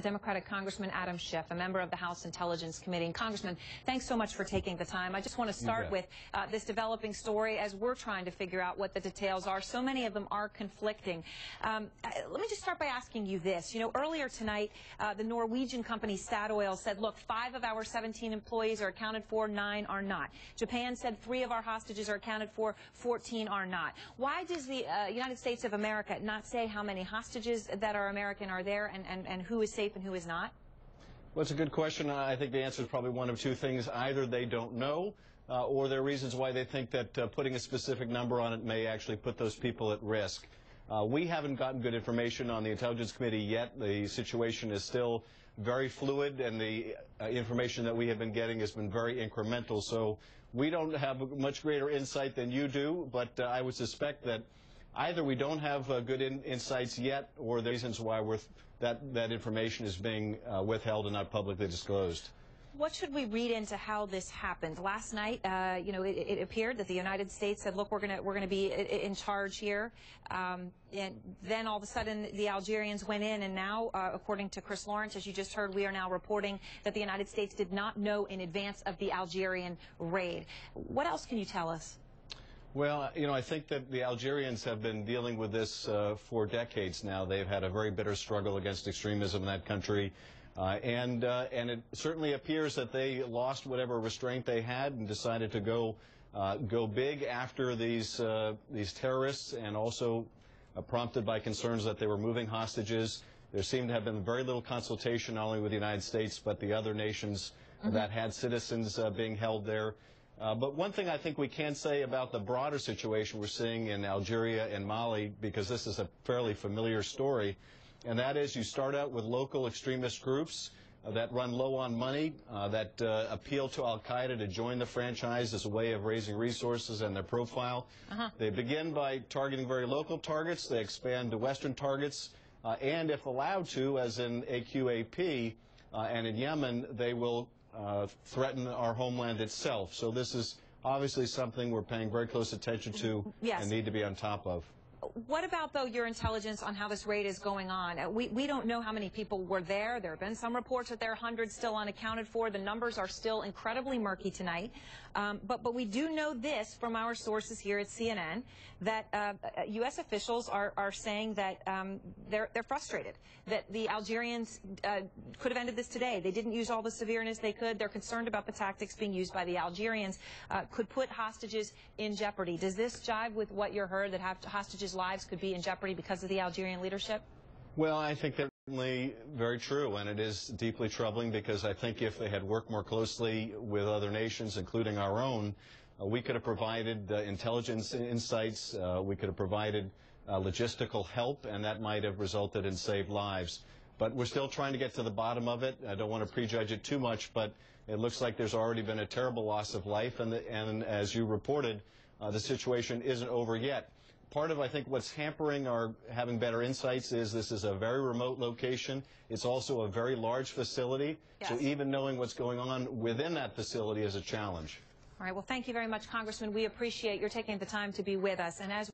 Democratic Congressman Adam Schiff, a member of the House Intelligence Committee. And Congressman, thanks so much for taking the time. I just want to start with this developing story as we're trying to figure out what the details are. So many of them are conflicting. Let me just start by asking you this. You know, earlier tonight, the Norwegian company Statoil said, look, 5 of our 17 employees are accounted for, 9 are not. Japan said 3 of our hostages are accounted for, 14 are not. Why does the United States of America not say how many hostages that are American are there and who is safe and who is not? Well, it's a good question. I think the answer is probably one of two things. Either they don't know, or there are reasons why they think that putting a specific number on it may actually put those people at risk. We haven't gotten good information on the Intelligence Committee yet. The situation is still very fluid, and the information that we have been getting has been very incremental. So we don't have much greater insight than you do, but I would suspect that either we don't have good insights yet, or the reasons why that information is being withheld and not publicly disclosed. What should we read into how this happened? Last night, you know, it appeared that the United States said, "Look, we're gonna be in charge here," and then all of a sudden the Algerians went in, and now, according to Chris Lawrence, as you just heard, we are now reporting that the United States did not know in advance of the Algerian raid. What else can you tell us? Well, you know, I think that the Algerians have been dealing with this for decades now. They've had a very bitter struggle against extremism in that country, and it certainly appears that they lost whatever restraint they had and decided to go big after these terrorists, and also prompted by concerns that they were moving hostages. There seemed to have been very little consultation not only with the United States but the other nations that had citizens being held there. But one thing I think we can say about the broader situation we're seeing in Algeria and Mali, because this is a fairly familiar story, and that is you start out with local extremist groups that run low on money, that appeal to Al-Qaeda to join the franchise as a way of raising resources and their profile. They begin by targeting very local targets. They expand to Western targets, and if allowed to, as in AQAP and in Yemen, they will threaten our homeland itself. So this is obviously something we're paying very close attention to and need to be on top of. What about, though, your intelligence on how this raid is going on? We don't know how many people were there. There have been some reports that there are hundreds still unaccounted for. The numbers are still incredibly murky tonight. But we do know this from our sources here at CNN, that U.S. officials are saying that they're frustrated, that the Algerians could have ended this today. They didn't use all the severeness they could. They're concerned about the tactics being used by the Algerians, could put hostages in jeopardy. Does this jive with what you heard, that hostages' lives could be in jeopardy because of the Algerian leadership? Well, I think that's certainly very true, and it is deeply troubling, because I think if they had worked more closely with other nations, including our own, we could have provided intelligence insights, we could have provided logistical help, and that might have resulted in saved lives. But we're still trying to get to the bottom of it. I don't want to prejudge it too much, but it looks like there's already been a terrible loss of life, and as you reported, the situation isn't over yet. Part of, I think, what's hampering our having better insights is this is a very remote location. It's also a very large facility. Yes. So even knowing what's going on within that facility is a challenge. All right. Well, thank you very much, Congressman. We appreciate your taking the time to be with us. And as